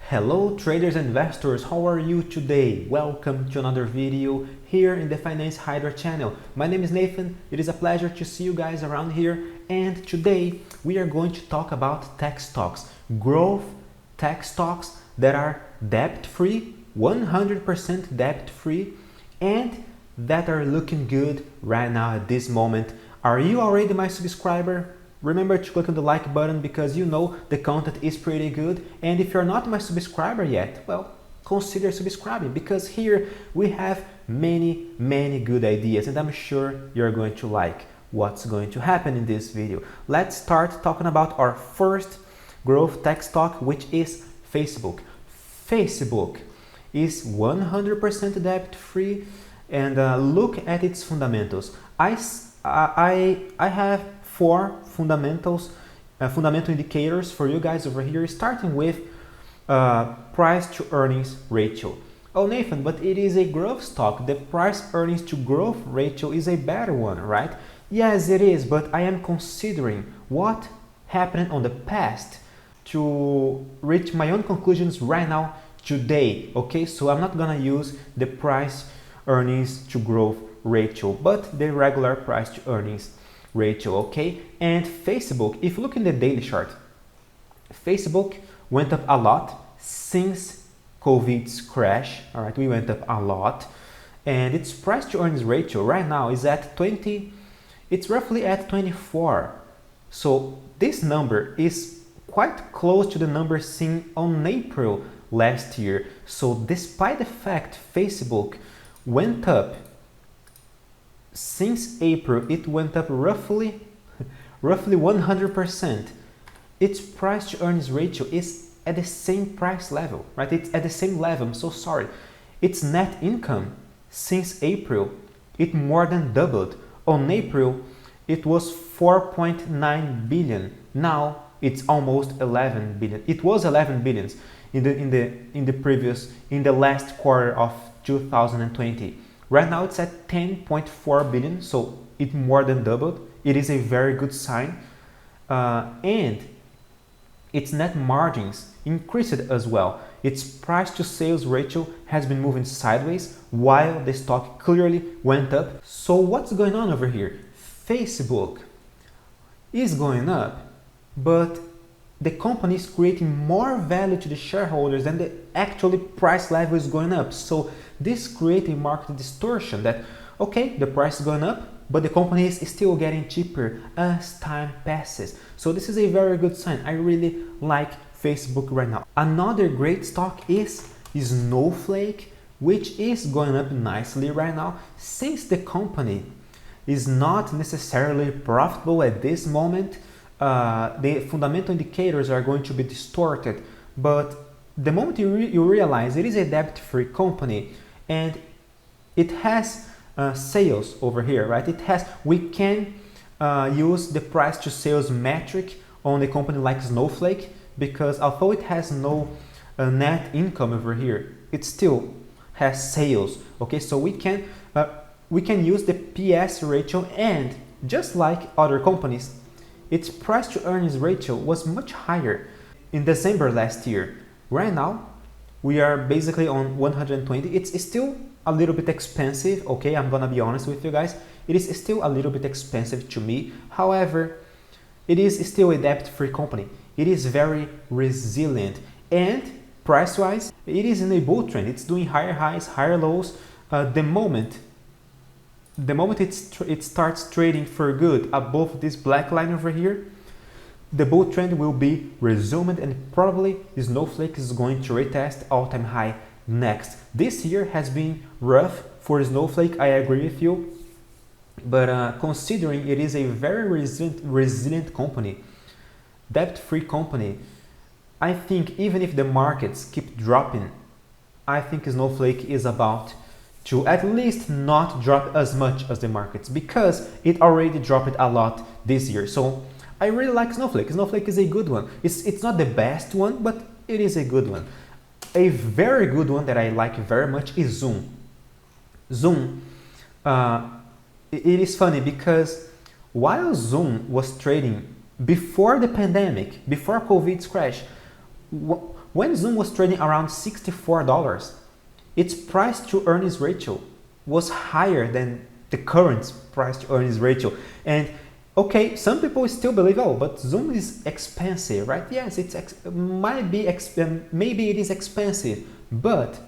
Hello traders and investors, how are you today? Welcome to another video here in the Finance Hydra channel. My name is Nathan, it is a pleasure to see you guys around here, and today we are going to talk about tech stocks, growth tech stocks that are debt-free, 100% debt-free, and that are looking good right now at this moment. Are you already my subscriber? Remember to click on the like button because you know the content is pretty good, and if you're not my subscriber yet, well, consider subscribing because here we have many good ideas and I'm sure you're going to like what's going to happen in this video. Let's start talking about our first growth tech stock, which is Facebook. Facebook is 100% debt free, and look at its fundamentals. I have four fundamental indicators for you guys over here, starting with price to earnings ratio. Oh Nathan, but it is a growth stock. The price earnings to growth ratio is a better one, right? Yes, it is, but I am considering what happened on the past to reach my own conclusions right now today. Okay, so I'm not gonna use the price earnings to growth ratio, but the regular price to earnings ratio. Okay, and Facebook, if you look in the daily chart, Facebook went up a lot since COVID's crash. All right, we went up a lot, and its price to earnings ratio right now is at 20. It's roughly at 24. So this number is quite close to the number seen on April last year. So despite the fact Facebook went up since April, it went up roughly 100%. Its price to earnings ratio is at the same price level, right? It's at the same level. I'm so sorry. Its net income since April, it more than doubled. On April, it was 4.9 billion. Now it's almost 11 billion. It was 11 billions in the last quarter of 2020. Right now it's at 10.4 billion, so it more than doubled. It is a very good sign. And its net margins increased as well. Its price to sales ratio has been moving sideways while the stock clearly went up. So what's going on over here? Facebook is going up, but the company is creating more value to the shareholders than the actually price level is going up. So this creates a market distortion that, okay, the price is going up, but the company is still getting cheaper as time passes. So this is a very good sign. I really like Facebook right now. Another great stock is Snowflake, which is going up nicely right now since the company is not necessarily profitable at this moment. The fundamental indicators are going to be distorted, but the moment you realize it is a debt-free company and it has sales over here, right? We can use the price to sales metric on a company like Snowflake, because although it has no net income over here, it still has sales. Okay, so we can use the PS ratio, and just like other companies, its price to earnings ratio was much higher in December last year. Right now, we are basically on 120. It's still a little bit expensive, okay? I'm gonna be honest with you guys. It is still a little bit expensive to me. However, it is still a debt-free company. It is very resilient, and price-wise, it is in a bull trend. It's doing higher highs, higher lows. The moment it starts trading for good above this black line over here, the bull trend will be resumed, and probably Snowflake is going to retest all-time high next. This year has been rough for Snowflake, I agree with you, but considering it is a very resilient company, debt-free company, I think even if the markets keep dropping, I think Snowflake is about to at least not drop as much as the markets, because it already dropped a lot this year. So I really like Snowflake. Snowflake is a good one. It's not the best one, but it is a good one. A very good one that I like very much is Zoom. Zoom, it is funny because while Zoom was trading before the pandemic, before COVID's crash, when Zoom was trading around $64, its price to earnings ratio was higher than the current price to earnings ratio. And okay, some people still believe, oh, but Zoom is expensive, right? Yes, maybe it is expensive, but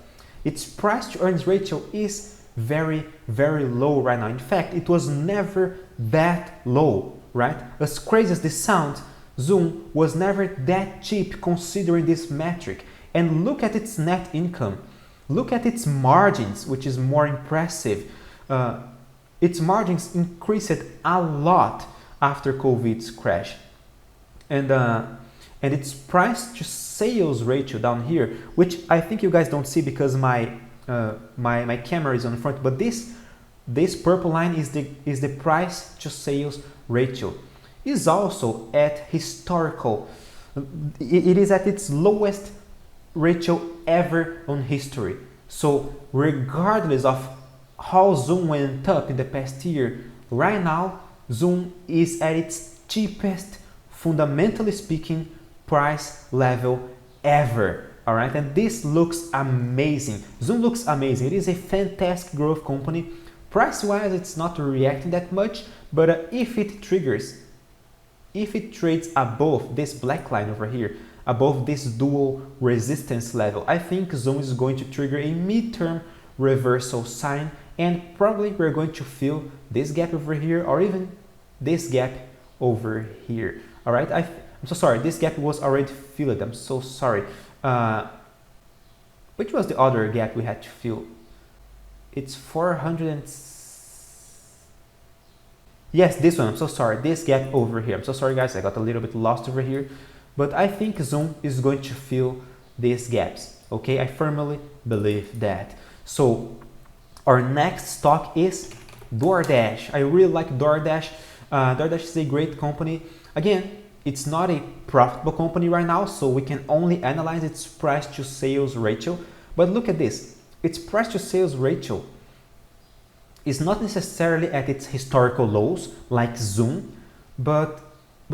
its price to earnings ratio is very, very low right now. In fact, it was never that low, right? As crazy as this sounds, Zoom was never that cheap considering this metric. And look at its net income. Look at its margins, which is more impressive. Its margins increased a lot after COVID's crash. And its price to sales ratio down here, which I think you guys don't see because my camera is on the front, but this purple line is the price to sales ratio. Is also at historical, it is at its lowest ratio ever on history. So regardless of how Zoom went up in the past year, right now Zoom is at its cheapest, fundamentally speaking, price level ever. All right, and this looks amazing. Zoom looks amazing. It is a fantastic growth company. Price wise, it's not reacting that much, but if it trades above this black line over here, above this dual resistance level, I think Zoom is going to trigger a midterm reversal sign, and probably we're going to fill this gap over here or even this gap over here. All right, I'm so sorry, this gap was already filled. I'm so sorry. Which was the other gap we had to fill? It's 400 yes, this one. I'm so sorry, this gap over here. I'm so sorry guys, I got a little bit lost over here, but I think Zoom is going to fill these gaps. Okay, I firmly believe that. So our next stock is DoorDash. I really like DoorDash. DoorDash is a great company. Again, it's not a profitable company right now, so we can only analyze its price to sales ratio. But look at this, its price to sales ratio is not necessarily at its historical lows like Zoom, but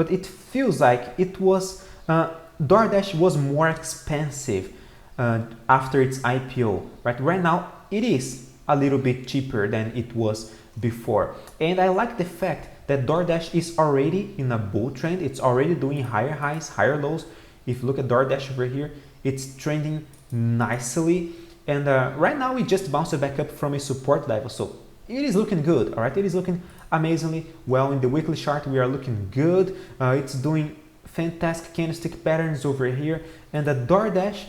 it feels like it was DoorDash was more expensive after its IPO. Right now it is a little bit cheaper than it was before, and I like the fact that DoorDash is already in a bull trend. It's already doing higher highs, higher lows. If you look at DoorDash over here, it's trending nicely, and right now we just bounced back up from a support level, so it is looking good. All right, it is looking amazingly well. In the weekly chart we are looking good. It's doing fantastic candlestick patterns over here, and the DoorDash,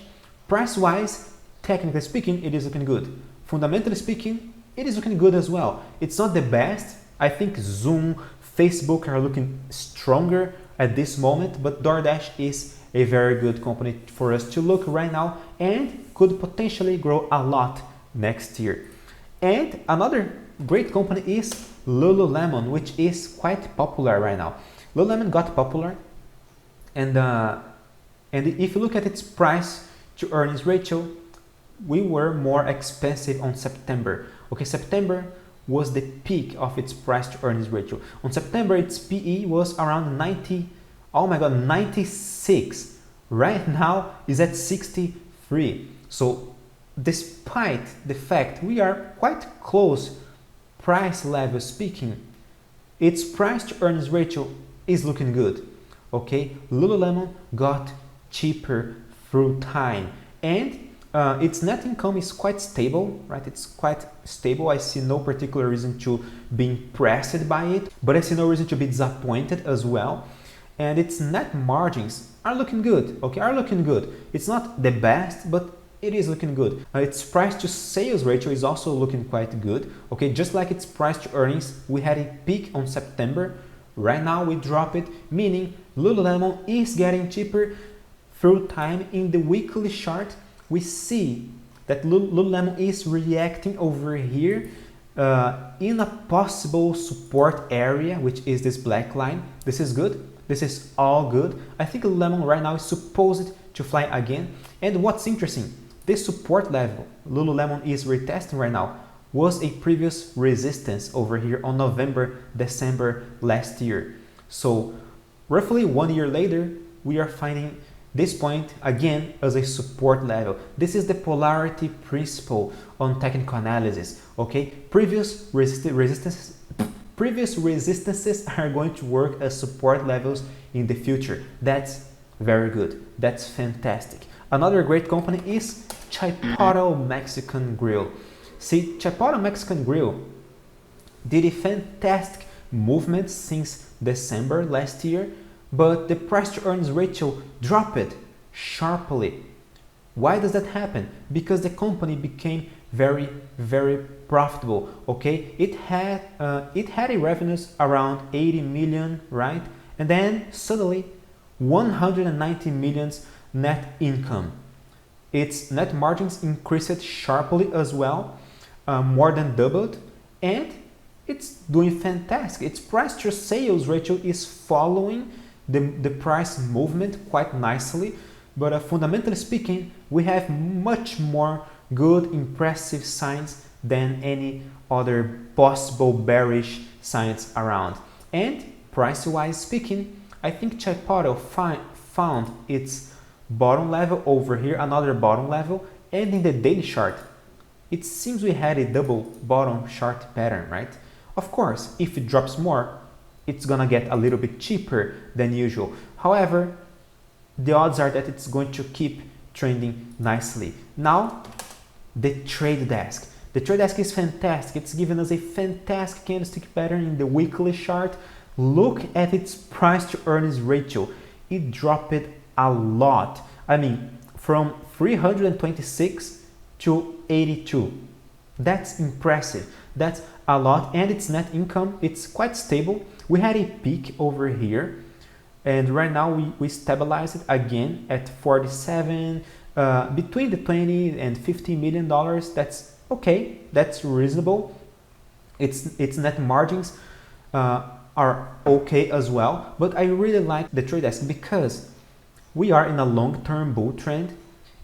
price wise, technically speaking, it is looking good. Fundamentally speaking, it is looking good as well. It's not the best. I think Zoom, Facebook are looking stronger at this moment, but DoorDash is a very good company for us to look right now and could potentially grow a lot next year. And another great company is Lululemon, which is quite popular right now. Lululemon got popular, and if you look at its price to earnings ratio, we were more expensive on September. Okay, September was the peak of its price to earnings ratio. On September, its PE was around 90, oh my god, 96. Right now is at 63. So despite the fact we are quite close price level speaking, its price to earnings ratio is looking good. Okay, Lululemon got cheaper through time, and its net income is quite stable, right? It's quite stable. I see no particular reason to be impressed by it, but I see no reason to be disappointed as well. And its net margins are looking good, okay, are looking good. It's not the best, but it is looking good. Its price to sales ratio is also looking quite good, okay, just like its price to earnings. We had a peak on September. Right now we drop it, meaning Lululemon is getting cheaper through time. In the weekly chart, we see that Lululemon is reacting over here in a possible support area, which is this black line. This is good. This is all good. I think Lululemon right now is supposed to fly again. And what's interesting, this support level Lululemon is retesting right now was a previous resistance over here on November, December last year. So roughly 1 year later, we are finding this point again as a support level. This is the polarity principle on technical analysis. Okay, previous resistances are going to work as support levels in the future. That's very good. That's fantastic. Another great company is Chipotle Mexican Grill. See, Chipotle Mexican Grill did a fantastic movement since December last year, but the price to earnings ratio dropped sharply. Why does that happen? Because the company became very profitable. Okay, it had a revenues around 80 million, right? And then suddenly 190 millions net income. Its net margins increased sharply as well, more than doubled, and it's doing fantastic. Its price to sales ratio is following the price movement quite nicely, but fundamentally speaking, we have much more good, impressive signs than any other possible bearish signs around. And price-wise speaking, I think Chipotle found its bottom level over here, another bottom level, and in the daily chart, it seems we had a double bottom chart pattern, right? Of course, if it drops more, it's gonna get a little bit cheaper than usual. However, the odds are that it's going to keep trending nicely. Now, the trade desk. The trade desk is fantastic. It's given us a fantastic candlestick pattern in the weekly chart. Look at its price to earnings ratio. It dropped a lot. I mean, from 326 to 82. That's impressive. That's a lot. And its net income, it's quite stable. We had a peak over here, and right now we stabilized it again at 47, between the 20 and 50 million dollars. That's okay. That's reasonable. Its net margins are okay as well. But I really like the trade desk because we are in a long-term bull trend.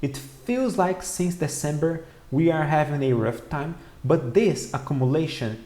It feels like since December we are having a rough time, but this accumulation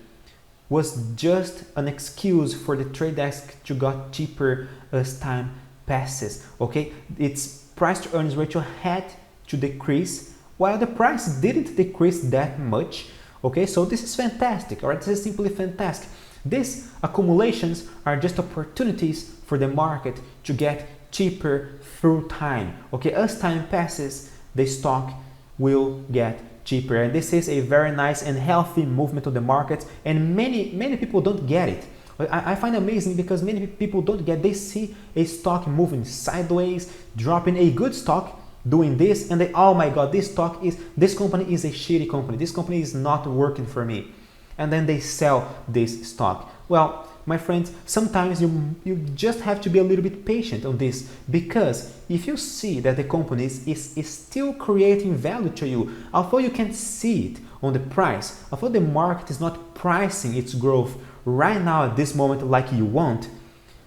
was just an excuse for the trade desk to get cheaper as time passes. Okay, its price to earnings ratio had to decrease while the price didn't decrease that much. Okay, so this is fantastic. All right, this is simply fantastic. These accumulations are just opportunities for the market to get cheaper through time. Okay, as time passes, the stock will get cheaper, and this is a very nice and healthy movement of the market, and many people don't get it. I find it amazing because many people don't get, they see a stock moving sideways, dropping a good stock, doing this, and they, oh my god, this company is a shitty company, this company is not working for me, and then they sell this stock. Well, my friends, sometimes you just have to be a little bit patient on this, because if you see that the company is still creating value to you, although you can't see it on the price, although the market is not pricing its growth right now at this moment like you want,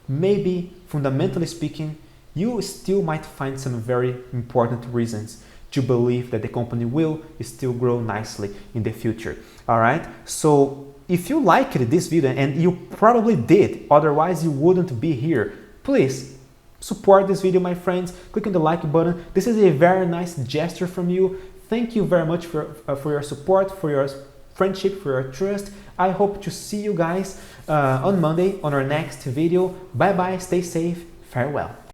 maybe fundamentally speaking, you still might find some very important reasons to believe that the company will still grow nicely in the future. All right, so if you liked this video, and you probably did, otherwise you wouldn't be here, please support this video, my friends. Click on the like button. This is a very nice gesture from you. Thank you very much for your support, for your friendship, for your trust. I hope to see you guys on Monday on our next video. Bye bye, stay safe, farewell.